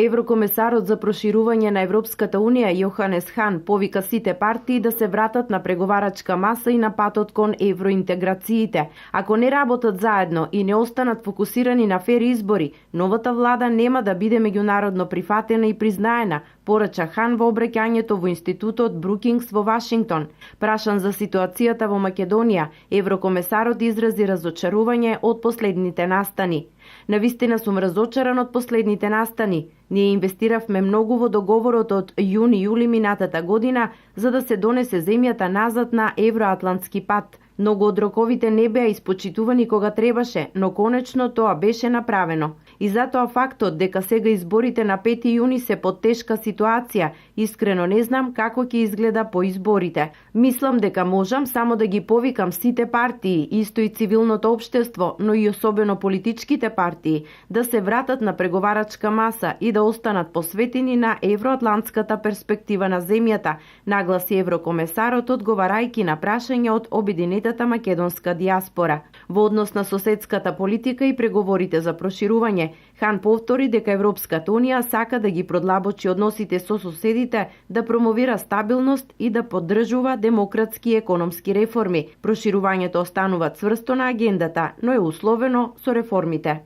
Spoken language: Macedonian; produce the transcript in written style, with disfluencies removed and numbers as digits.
Еврокомесарот за проширување на Европската Унија Јоханес Хан повика сите партии да се вратат на преговарачка маса и на патот кон евроинтеграциите. Ако не работат заедно и не останат фокусирани на фер избори, новата влада нема да биде меѓународно прифатена и признаена, порача Хан во обраќањето во институтот Брукингс во Вашингтон. Прашан за ситуацијата во Македонија, еврокомесарот изрази разочарување од последните настани. Навистина сум разочаран од последните настани. Ние инвестиравме многу во договорот од јуни-јули минатата година за да се донесе земјата назад на евроатлантски пат. Многу од роковите не беа испочитувани кога требаше, но конечно тоа беше направено. И затоа фактот дека сега изборите на 5 јуни се под тешка ситуација, искрено не знам како ќе изгледа по изборите. Мислам дека можам само да ги повикам сите партии, исто и цивилното општество, но и особено политичките партии, да се вратат на преговарачка маса и да останат посветени на евроатлантската перспектива на земјата, нагласи еврокомесарот одговарајќи на прашање од обединетата македонска диаспора. Во однос на соседската политика и преговорите за проширување, Хан повтори дека Европската Унија сака да ги продлабочи односите со соседите, да промовира стабилност и да поддржува демократски и економски реформи. Проширувањето останува цврсто на агендата, но е условено со реформите.